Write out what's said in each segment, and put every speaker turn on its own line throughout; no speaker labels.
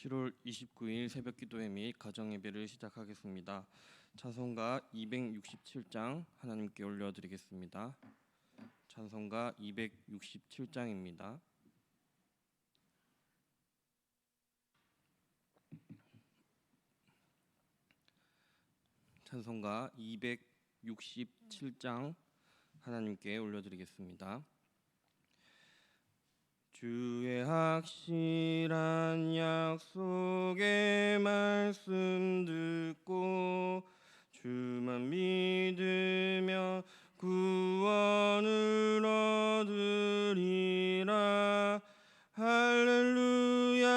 7월 29일 새벽기도회 및 가정예배를 시작하겠습니다. 찬송가 267장 하나님께 올려드리겠습니다. 찬송가 267장입니다. 찬송가 267장 하나님께 올려드리겠습니다. 주의 확실한 약속의 말씀 듣고 주만 믿으며 구원을 얻으리라. 할렐루야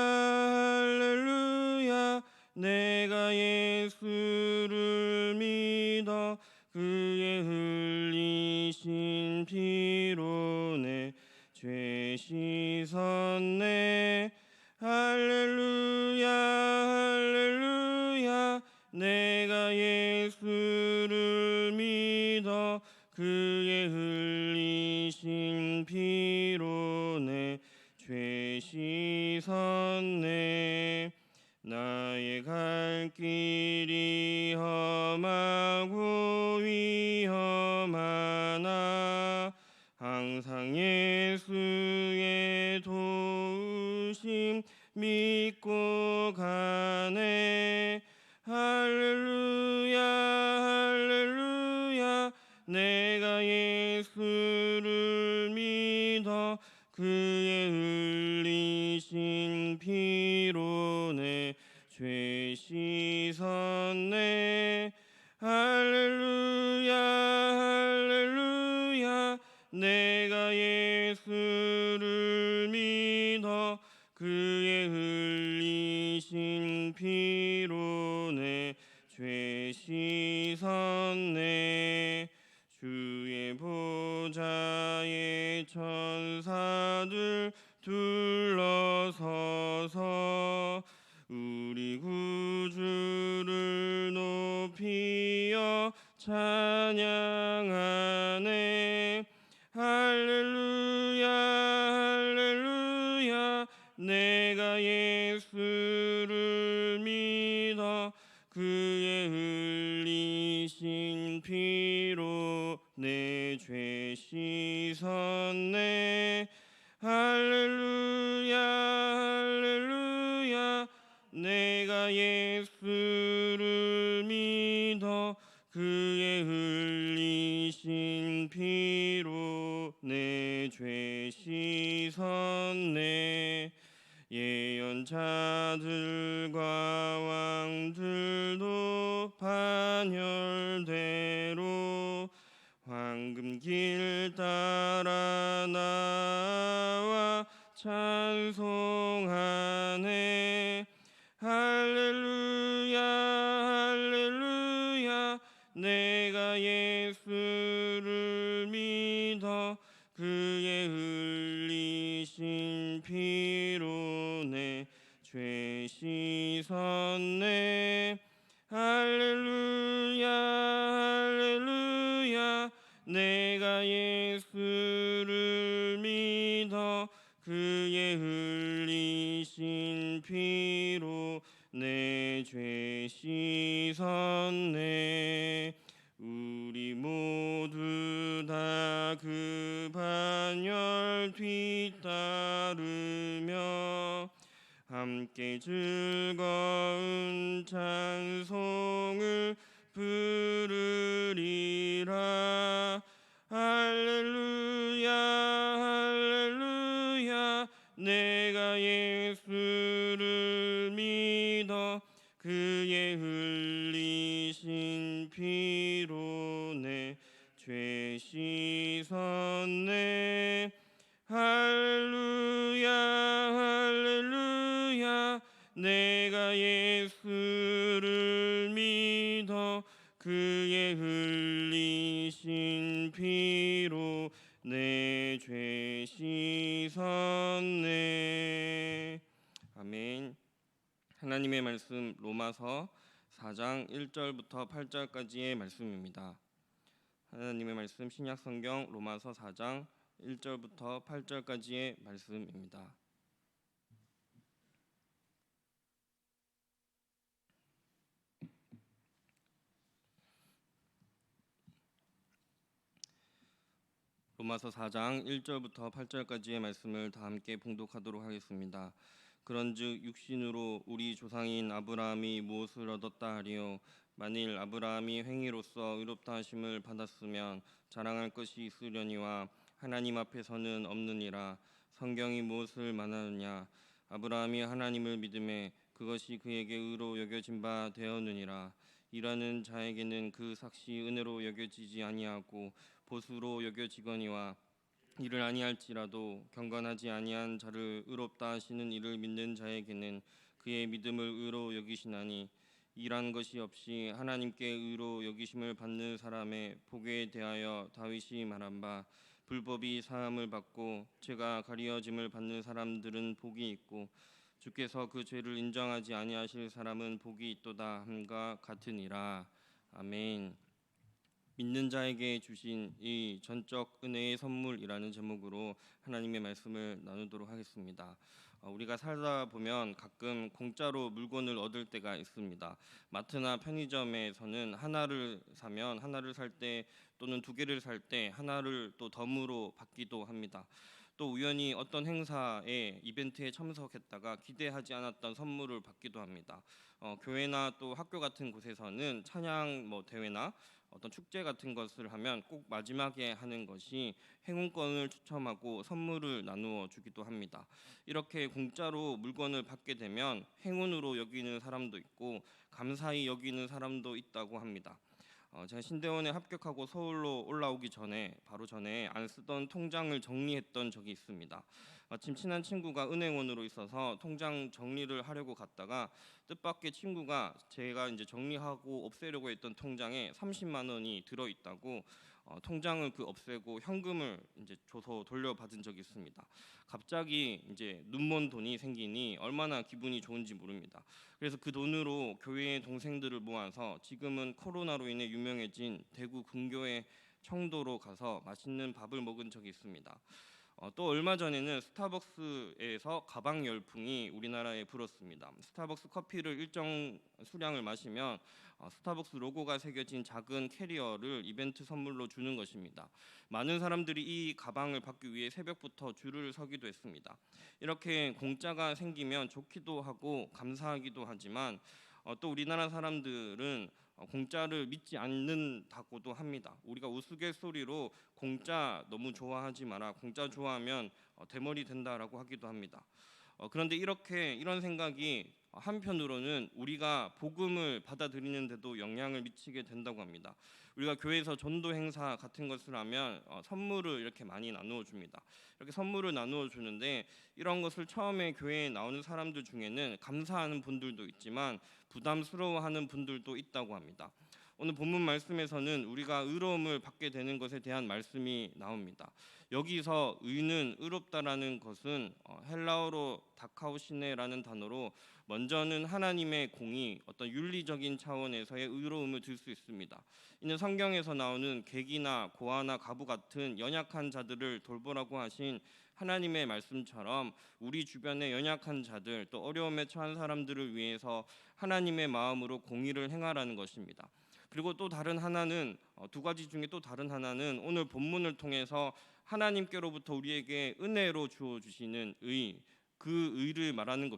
할렐루야. 내가 예수를 믿어 그의 흘리신 피로 내 죄 씻었네. 할렐루야 할렐루야. 내가 예수를 믿어 그의 흘리신 피로 내 죄 씻었네. 나의 갈 길이 험하고 위험하나 항상 예수의 도우심 믿고 가네. 할렐루야 할렐루야. 내가 예수를 믿어 그의 흘리신 피로 내 죄 씻었네. 할렐루야 할렐루야. 내가 예수를 믿어 그의 흘리신 피로 내 죄 씻었네. 주의 보좌에 천사들 둘러서서 우리 구주를 높이어 찬양하네. 할렐루야 할렐루야. 내가 예수를 믿어 그의 흘리신 피로 내 죄 씻었네. 할렐루야 할렐루야. 내가 예수를 믿어 그의 흘리신 피로 내 죄 씻었네. 예언자들과 왕들도 반열대로 황금길 따라 나와 찬송하네. 할렐루야 할렐루야. 내가 예수를 믿어 그의 흘리신 피로 내 죄 씻었네. 할렐루야 할렐루야. 내가 예수를 믿어 그의 흘리신 피로 내 죄 씻었네. 우리 모두 다 그 반열 뒤따르며 함께 즐거운 찬송을 부르리라. 할렐루야 할렐루야. 내가 예수를 믿어 그의 흘리신 피로 내 죄 씻었네. 할렐루야 할렐루야. 내가 예수를 믿어 그의 흘리신 피로 내 죄 씻었네. 아멘. 하나님의 말씀 로마서 4장 1절부터 8절까지의 말씀입니다. 하나님의 말씀 신약성경 로마서 4장 1절부터 8절까지의 말씀입니다. 로마서 4장 1절부터 8절까지의 말씀을 다 함께 봉독하도록 하겠습니다. 그런즉 육신으로 우리 조상인 아브라함이 무엇을 얻었다 하리요? 만일 아브라함이 행위로서 의롭다 하심을 받았으면 자랑할 것이 있으려니와 하나님 앞에서는 없느니라. 성경이 무엇을 말하느냐? 아브라함이 하나님을 믿음에 그것이 그에게 의로 여겨진 바 되었느니라. 일하는 자에게는 그 삭시 은혜로 여겨지지 아니하고 보수로 여겨지거니와 이를 아니할지라도 경건하지 아니한 자를 의롭다 하시는 이를 믿는 자에게는 그의 믿음을 의로 여기시나니 일한 것이 없이 하나님께 의로 여기심을 받는 사람의 복에 대하여 다윗이 말한 바 불법이 사함을 받고 죄가 가리어짐을 받는 사람들은 복이 있고 주께서 그 죄를 인정하지 아니하실 사람은 복이 있도다 함과 같으니라. 아멘. 믿는 자에게 주신 이 전적 은혜의 선물이라는 제목으로 하나님의 말씀을 나누도록 하겠습니다. 우리가 살다 보면 가끔 공짜로 물건을 얻을 때가 있습니다. 마트나 편의점에서는 하나를 사면 하나를 살 때 또는 두 개를 살 때 하나를 또 덤으로 받기도 합니다. 또 우연히 어떤 행사에 이벤트에 참석했다가 기대하지 않았던 선물을 받기도 합니다. 교회나 또 학교 같은 곳에서는 찬양 대회나 어떤 축제 같은 것을 하면 꼭 마지막에 하는 것이 행운권을 추첨하고 선물을 나누어 주기도 합니다. 이렇게 공짜로 물건을 받게 되면 행운으로 여기는 사람도 있고 감사히 여기는 사람도 있다고 합니다. 제가 신대원에 합격하고 서울로 올라오기 전에 바로 전에 안 쓰던 통장을 정리했던 적이 있습니다. 마침 친한 친구가 은행원으로 있어서 통장 정리를 하려고 갔다가 뜻밖의 친구가 제가 이제 정리하고 없애려고 했던 통장에 30만 원이 들어 있다고 통장을 없애고 현금을 이제 줘서 돌려받은 적이 있습니다. 갑자기 이제 눈먼 돈이 생기니 얼마나 기분이 좋은지 모릅니다. 그래서 그 돈으로 교회의 동생들을 모아서 지금은 코로나로 인해 유명해진 대구 근교의 청도로 가서 맛있는 밥을 먹은 적이 있습니다. 또 얼마 전에는 스타벅스에서 가방 열풍이 우리나라에 불었습니다. 스타벅스 커피를 일정 수량을 마시면 스타벅스 로고가 새겨진 작은 캐리어를 이벤트 선물로 주는 것입니다. 많은 사람들이 이 가방을 받기 위해 새벽부터 줄을 서기도 했습니다. 이렇게 공짜가 생기면 좋기도 하고 감사하기도 하지만 또 우리나라 사람들은 공짜를 믿지 않는다고도 합니다. 우리가 우스갯소리로 공짜 너무 좋아하지 마라, 공짜 좋아하면 대머리 된다라고 하기도 합니다. 그런데 이런 생각이 한편으로는 우리가 복음을 받아들이는데도 영향을 미치게 된다고 합니다. 우리가 교회에서 전도 행사 같은 것을 하면 선물을 이렇게 많이 나누어 줍니다. 이렇게 선물을 나누어 주는데 이런 것을 처음에 교회에 나오는 사람들 중에는 감사하는 분들도 있지만 부담스러워하는 분들도 있다고 합니다. 오늘 본문 말씀에서는 우리가 의로움을 받게 되는 것에 대한 말씀이 나옵니다. 여기서 의는 의롭다라는 것은 헬라어로 다카오시네라는 단어로 먼저는 하나님의 공의, 어떤 윤리적인 차원에서의 의로움을 들 수 있습니다. 이는 성경에서 나오는 객이나 고아나 가부 같은 연약한 자들을 돌보라고 하신 하나님의 말씀처럼 우리 주변의 연약한 자들 또 어려움에 처한 사람들을 위해서 하나님의 마음으로 공의를 행하라는 것입니다. 그리고 또 다른 하나는 두 가지 중에 또 다른 하나는 오늘 본문을 통해서 하나님께로부터 우리에게 은혜로 주어 주시는 의, 그 의를 말하는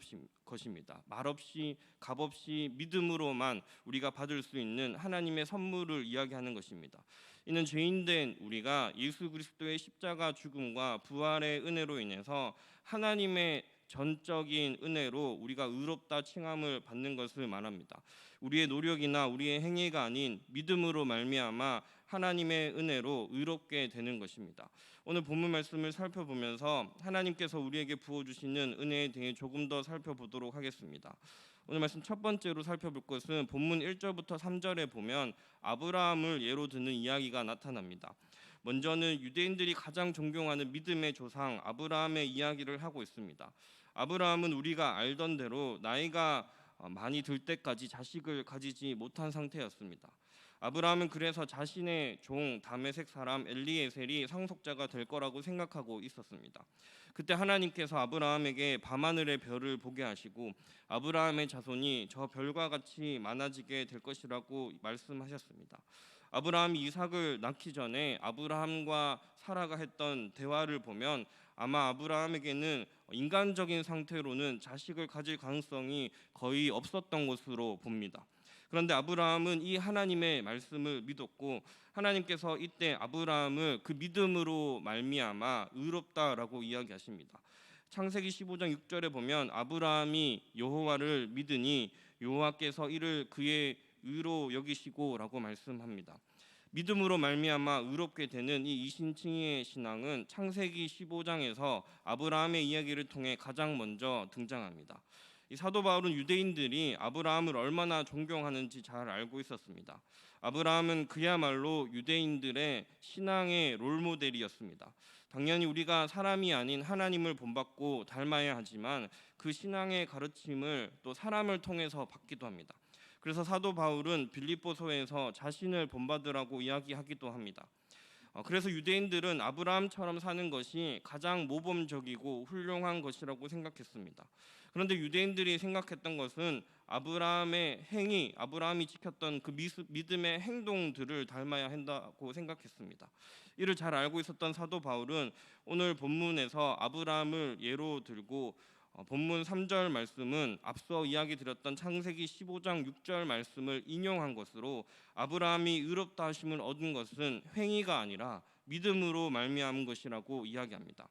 것입니다. 말없이 값없이 믿음으로만 우리가 받을 수 있는 하나님의 선물을 이야기하는 것입니다. 이는 죄인된 우리가 예수 그리스도의 십자가 죽음과 부활의 은혜로 인해서 하나님의 전적인 은혜로 우리가 의롭다 칭함을 받는 것을 말합니다. 우리의 노력이나 우리의 행위가 아닌 믿음으로 말미암아 하나님의 은혜로 의롭게 되는 것입니다. 오늘 본문 말씀을 살펴보면서 하나님께서 우리에게 부어주시는 은혜에 대해 조금 더 살펴보도록 하겠습니다. 오늘 말씀 첫 번째로 살펴볼 것은 본문 1절부터 3절에 보면 아브라함을 예로 드는 이야기가 나타납니다. 먼저는 유대인들이 가장 존경하는 믿음의 조상 아브라함의 이야기를 하고 있습니다. 아브라함은 우리가 알던 대로 나이가 많이 들 때까지 자식을 가지지 못한 상태였습니다. 아브라함은 그래서 자신의 종 다메섹 사람 엘리에셀이 상속자가 될 거라고 생각하고 있었습니다. 그때 하나님께서 아브라함에게 밤하늘의 별을 보게 하시고 아브라함의 자손이 저 별과 같이 많아지게 될 것이라고 말씀하셨습니다. 아브라함이 이삭을 낳기 전에 아브라함과 사라가 했던 대화를 보면 아마 아브라함에게는 인간적인 상태로는 자식을 가질 가능성이 거의 없었던 것으로 봅니다. 그런데 아브라함은 이 하나님의 말씀을 믿었고 하나님께서 이때 아브라함을 그 믿음으로 말미암아 의롭다라고 이야기하십니다. 창세기 15장 6절에 보면 아브라함이 여호와를 믿으니 여호와께서 이를 그의 의로 여기시고라고 말씀합니다. 믿음으로 말미암아 의롭게 되는 이 이신칭의 신앙은 창세기 15장에서 아브라함의 이야기를 통해 가장 먼저 등장합니다. 이 사도 바울은 유대인들이 아브라함을 얼마나 존경하는지 잘 알고 있었습니다. 아브라함은 그야말로 유대인들의 신앙의 롤모델이었습니다. 당연히 우리가 사람이 아닌 하나님을 본받고 닮아야 하지만 그 신앙의 가르침을 또 사람을 통해서 받기도 합니다. 그래서 사도 바울은 빌립보서에서 자신을 본받으라고 이야기하기도 합니다. 그래서 유대인들은 아브라함처럼 사는 것이 가장 모범적이고 훌륭한 것이라고 생각했습니다. 그런데 유대인들이 생각했던 것은 아브라함의 행위, 아브라함이 지켰던 그 믿음의 행동들을 닮아야 한다고 생각했습니다. 이를 잘 알고 있었던 사도 바울은 오늘 본문에서 아브라함을 예로 들고 본문 3절 말씀은 앞서 이야기 드렸던 창세기 15장 6절 말씀을 인용한 것으로 아브라함이 의롭다 하심을 얻은 것은 행위가 아니라 믿음으로 말미암은 것이라고 이야기합니다.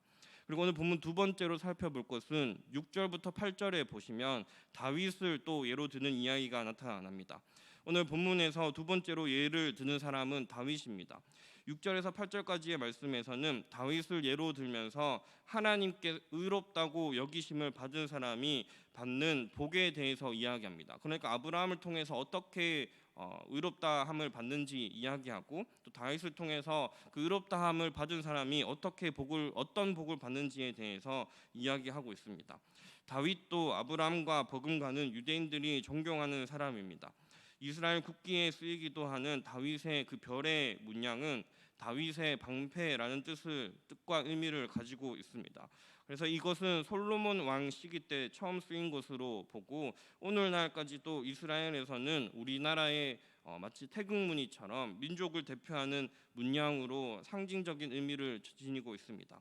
그리고 오늘 본문 두 번째로 살펴볼 것은 6절부터 8절에 보시면 다윗을 또 예로 드는 이야기가 나타납니다. 오늘 본문에서 두 번째로 예를 드는 사람은 다윗입니다. 6절에서 8절까지의 말씀에서는 다윗을 예로 들면서 하나님께 의롭다고 여기심을 받은 사람이 받는 복에 대해서 이야기합니다. 그러니까 아브라함을 통해서 어떻게 의롭다함을 받는지 이야기하고 또 다윗을 통해서 그 의롭다함을 받은 사람이 어떤 복을 받는지에 대해서 이야기하고 있습니다. 다윗도 아브라함과 버금가는 유대인들이 존경하는 사람입니다. 이스라엘 국기에 쓰이기도 하는 다윗의 그 별의 문양은 다윗의 방패라는 뜻과 의미를 가지고 있습니다. 그래서 이것은 솔로몬 왕 시기 때 처음 쓰인 것으로 보고 오늘날까지도 이스라엘에서는 우리나라의 마치 태극무늬처럼 민족을 대표하는 문양으로 상징적인 의미를 지니고 있습니다.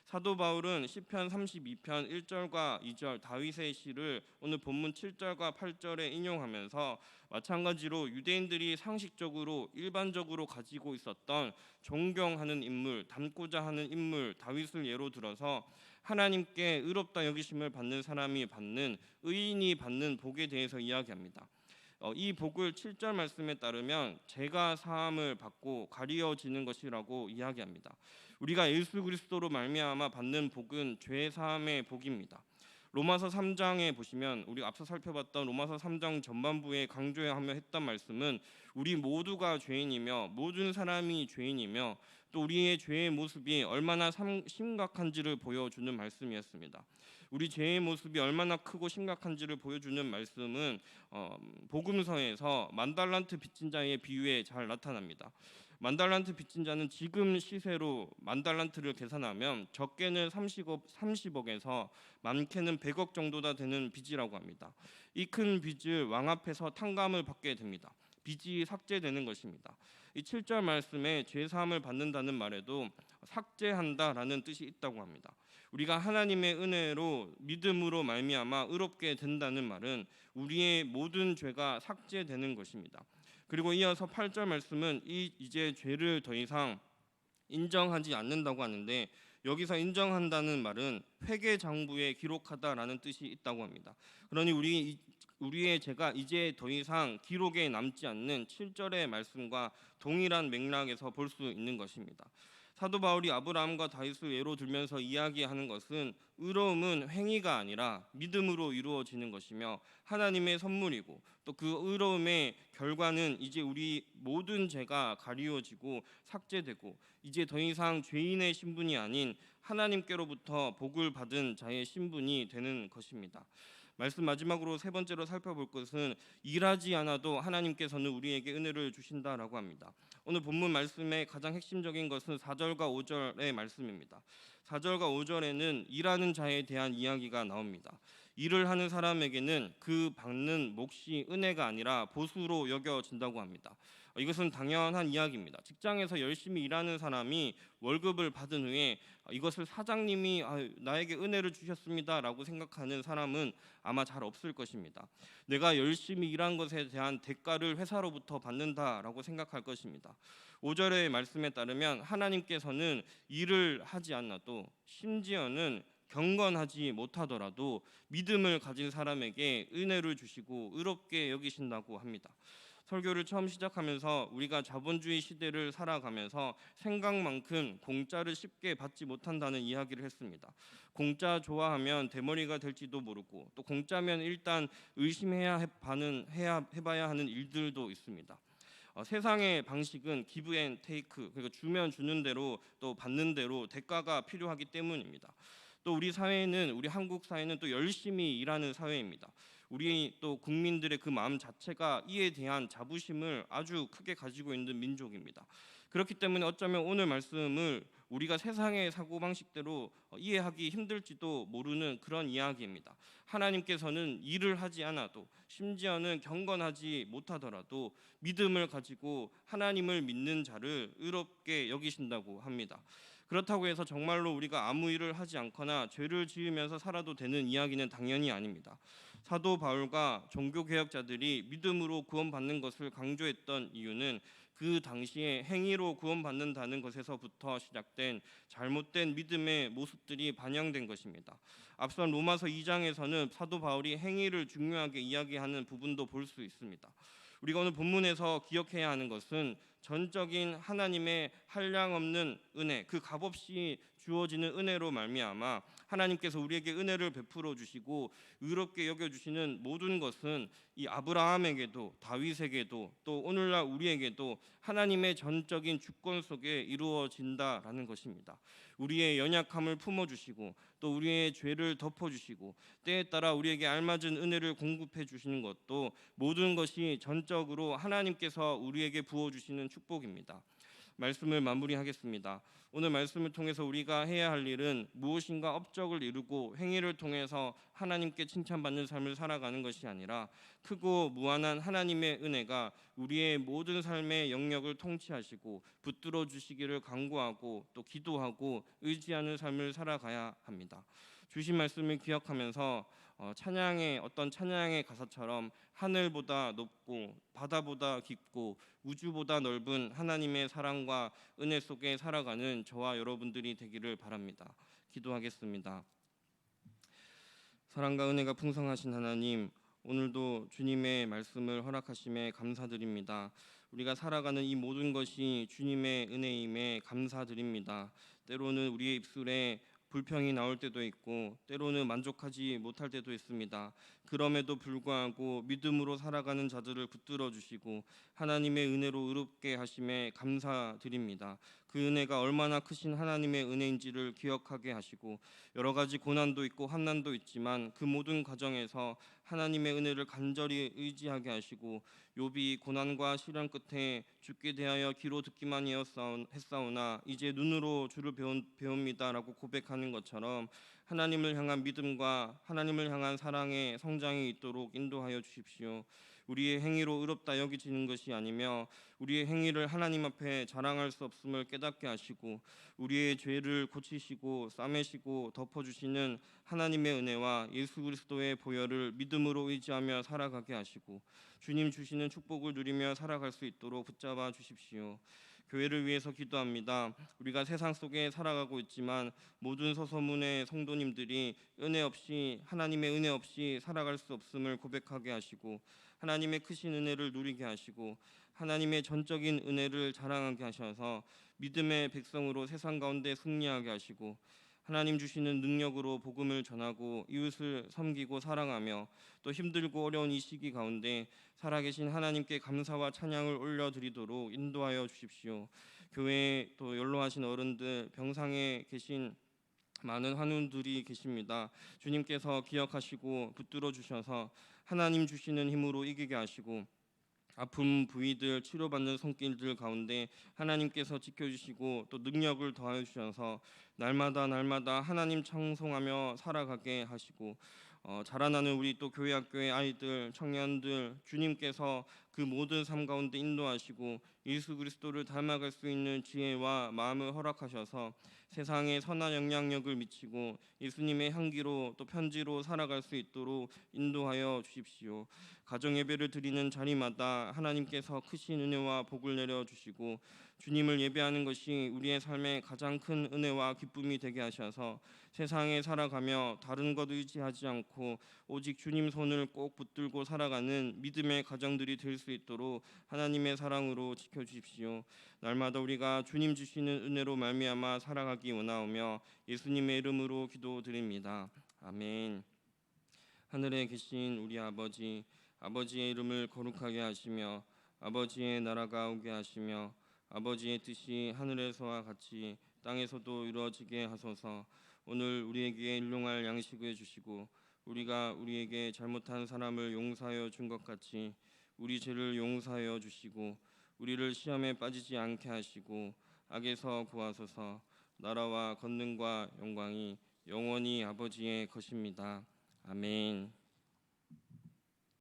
사도 바울은 시편 32편 1절과 2절 다윗의 시를 오늘 본문 7절과 8절에 인용하면서 마찬가지로 유대인들이 상식적으로 일반적으로 가지고 있었던 존경하는 인물, 닮고자 하는 인물 다윗을 예로 들어서 하나님께 의롭다 여기심을 받는 사람이 받는 의인이 받는 복에 대해서 이야기합니다. 이 복을 7절 말씀에 따르면 죄가 사함을 받고 가리워지는 것이라고 이야기합니다. 우리가 예수 그리스도로 말미암아 받는 복은 죄 사함의 복입니다. 로마서 3장에 보시면 우리 앞서 살펴봤던 로마서 3장 전반부에 강조하며 했던 말씀은 우리 모두가 죄인이며 모든 사람이 죄인이며 또 우리의 죄의 모습이 얼마나 심각한지를 보여주는 말씀이었습니다. 우리 죄의 모습이 얼마나 크고 심각한지를 보여주는 말씀은 복음서에서 만달란트 빚진 자의 비유에 잘 나타납니다. 만달란트 빚진 자는 지금 시세로 만달란트를 계산하면 적게는 30억에서 많게는 100억 정도나 되는 빚이라고 합니다. 이 큰 빚을 왕 앞에서 탕감을 받게 됩니다. 빚이 삭제되는 것입니다. 이 7절 말씀에 죄사함을 받는다는 말에도 삭제한다라는 뜻이 있다고 합니다. 우리가 하나님의 은혜로 믿음으로 말미암아 의롭게 된다는 말은 우리의 모든 죄가 삭제되는 것입니다. 그리고 이어서 8절 말씀은 이제 죄를 더 이상 인정하지 않는다고 하는데 여기서 인정한다는 말은 회개 장부에 기록하다라는 뜻이 있다고 합니다. 그러니 우리의 죄가 이제 더 이상 기록에 남지 않는 7절의 말씀과 동일한 맥락에서 볼 수 있는 것입니다. 사도 바울이 아브라함과 다윗을 예로 들면서 이야기하는 것은 의로움은 행위가 아니라 믿음으로 이루어지는 것이며 하나님의 선물이고 또 그 의로움의 결과는 이제 우리 모든 죄가 가리워지고 삭제되고 이제 더 이상 죄인의 신분이 아닌 하나님께로부터 복을 받은 자의 신분이 되는 것입니다. 말씀 마지막으로 세 번째로 살펴볼 것은 일하지 않아도 하나님께서는 우리에게 은혜를 주신다라고 합니다. 오늘 본문 말씀의 가장 핵심적인 것은 4절과 5절의 말씀입니다. 4절과 5절에는 일하는 자에 대한 이야기가 나옵니다. 일을 하는 사람에게는 그 받는 몫이 은혜가 아니라 보수로 여겨진다고 합니다. 이것은 당연한 이야기입니다. 직장에서 열심히 일하는 사람이 월급을 받은 후에 이것을 사장님이 나에게 은혜를 주셨습니다라고 생각하는 사람은 아마 잘 없을 것입니다. 내가 열심히 일한 것에 대한 대가를 회사로부터 받는다라고 생각할 것입니다. 5절의 말씀에 따르면 하나님께서는 일을 하지 않아도 심지어는 경건하지 못하더라도 믿음을 가진 사람에게 은혜를 주시고 의롭게 여기신다고 합니다. 설교를 처음 시작하면서 우리가 자본주의 시대를 살아가면서 생각만큼 공짜를 쉽게 받지 못한다는 이야기를 했습니다. 공짜 좋아하면 대머리가 될지도 모르고 또 공짜면 일단 의심해야 해봐야 하는 일들도 있습니다. 세상의 방식은 기브 앤 테이크, 그러니까 주면 주는 대로 또 받는 대로 대가가 필요하기 때문입니다. 또 우리 사회는, 우리 한국 사회는 또 열심히 일하는 사회입니다. 우리 또 국민들의 그 마음 자체가 이에 대한 자부심을 아주 크게 가지고 있는 민족입니다. 그렇기 때문에 어쩌면 오늘 말씀을 우리가 세상의 사고방식대로 이해하기 힘들지도 모르는 그런 이야기입니다. 하나님께서는 일을 하지 않아도 심지어는 경건하지 못하더라도 믿음을 가지고 하나님을 믿는 자를 의롭게 여기신다고 합니다. 그렇다고 해서 정말로 우리가 아무 일을 하지 않거나 죄를 지으면서 살아도 되는 이야기는 당연히 아닙니다. 사도 바울과 종교개혁자들이 믿음으로 구원받는 것을 강조했던 이유는 그 당시에 행위로 구원받는다는 것에서부터 시작된 잘못된 믿음의 모습들이 반영된 것입니다. 앞선 로마서 2장에서는 사도 바울이 행위를 중요하게 이야기하는 부분도 볼 수 있습니다. 우리가 오늘 본문에서 기억해야 하는 것은 전적인 하나님의 한량없는 은혜, 그 값없이 주어지는 은혜로 말미암아 하나님께서 우리에게 은혜를 베풀어 주시고 의롭게 여겨 주시는 모든 것은 이 아브라함에게도 다윗에게도 또 오늘날 우리에게도 하나님의 전적인 주권 속에 이루어진다라는 것입니다. 우리의 연약함을 품어 주시고 또 우리의 죄를 덮어 주시고 때에 따라 우리에게 알맞은 은혜를 공급해 주시는 것도 모든 것이 전적으로 하나님께서 우리에게 부어 주시는 축복입니다. 말씀을 마무리하겠습니다. 오늘 말씀을 통해서 우리가 해야 할 일은 무엇인가 업적을 이루고 행위를 통해서 하나님께 칭찬받는 삶을 살아가는 것이 아니라 크고 무한한 하나님의 은혜가 우리의 모든 삶의 영역을 통치하시고 붙들어 주시기를 간구하고 또 기도하고 의지하는 삶을 살아가야 합니다. 주신 말씀을 기억하면서 찬양의 어떤 찬양의 가사처럼 하늘보다 높고 바다보다 깊고 우주보다 넓은 하나님의 사랑과 은혜 속에 살아가는 저와 여러분들이 되기를 바랍니다. 기도하겠습니다. 사랑과 은혜가 풍성하신 하나님, 오늘도 주님의 말씀을 허락하심에 감사드립니다. 우리가 살아가는 이 모든 것이 주님의 은혜임에 감사드립니다. 때로는 우리의 입술에 불평이 나올 때도 있고 때로는 만족하지 못할 때도 있습니다. 그럼에도 불구하고 믿음으로 살아가는 자들을 붙들어 주시고 하나님의 은혜로 의롭게 하심에 감사드립니다. 그 은혜가 얼마나 크신 하나님의 은혜인지를 기억하게 하시고 여러 가지 고난도 있고 환난도 있지만 그 모든 과정에서 하나님의 은혜를 간절히 의지하게 하시고 욥이 고난과 시련 끝에 주께 대하여 귀로 듣기만 했사오나 이제 눈으로 주를 배웁니다라고 고백하는 것처럼 하나님을 향한 믿음과 하나님을 향한 사랑의 성장이 있도록 인도하여 주십시오. 우리의 행위로 의롭다 여기지는 것이 아니며 우리의 행위를 하나님 앞에 자랑할 수 없음을 깨닫게 하시고 우리의 죄를 고치시고 싸매시고 덮어주시는 하나님의 은혜와 예수 그리스도의 보혈을 믿음으로 의지하며 살아가게 하시고 주님 주시는 축복을 누리며 살아갈 수 있도록 붙잡아 주십시오. 교회를 위해서 기도합니다. 우리가 세상 속에 살아가고 있지만 모든 소소문의 성도님들이 은혜 없이 하나님의 은혜 없이 살아갈 수 없음을 고백하게 하시고 하나님의 크신 은혜를 누리게 하시고 하나님의 전적인 은혜를 자랑하게 하셔서 믿음의 백성으로 세상 가운데 승리하게 하시고 하나님 주시는 능력으로 복음을 전하고 이웃을 섬기고 사랑하며 또 힘들고 어려운 이 시기 가운데 살아계신 하나님께 감사와 찬양을 올려드리도록 인도하여 주십시오. 교회에 또 연로하신 어른들, 병상에 계신 많은 환우들이 계십니다. 주님께서 기억하시고 붙들어 주셔서 하나님 주시는 힘으로 이기게 하시고 아픈 부위들 치료받는 손길들 가운데 하나님께서 지켜주시고 또 능력을 더하여 주셔서 날마다 하나님 찬송하며 살아가게 하시고 자라나는 우리 또 교회 학교의 아이들, 청년들 주님께서 그 모든 삶 가운데 인도하시고 예수 그리스도를 닮아갈 수 있는 지혜와 마음을 허락하셔서 세상에 선한 영향력을 미치고 예수님의 향기로 또 편지로 살아갈 수 있도록 인도하여 주십시오. 가정 예배를 드리는 자리마다 하나님께서 크신 은혜와 복을 내려 주시고 주님을 예배하는 것이 우리의 삶의 가장 큰 은혜와 기쁨이 되게 하셔서 세상에 살아가며 다른 것 의지하지 않고 오직 주님 손을 꼭 붙들고 살아가는 믿음의 가정들이 될 수 있도록 하나님의 사랑으로 지켜주십시오. 날마다 우리가 주님 주시는 은혜로 말미암아 살아가기 원하오며 예수님의 이름으로 기도드립니다. 아멘. 하늘에 계신 우리 아버지, 아버지의 이름을 거룩하게 하시며 아버지의 나라가 오게 하시며 아버지의 뜻이 하늘에서와 같이 땅에서도 이루어지게 하소서. 오늘 우리에게 일용할 양식을 주시고 우리가 우리에게 잘못한 사람을 용서하여 준 것 같이 우리 죄를 용서하여 주시고 우리를 시험에 빠지지 않게 하시고 악에서 구하소서. 나라와 권능과 영광이 영원히 아버지의 것입니다. 아멘.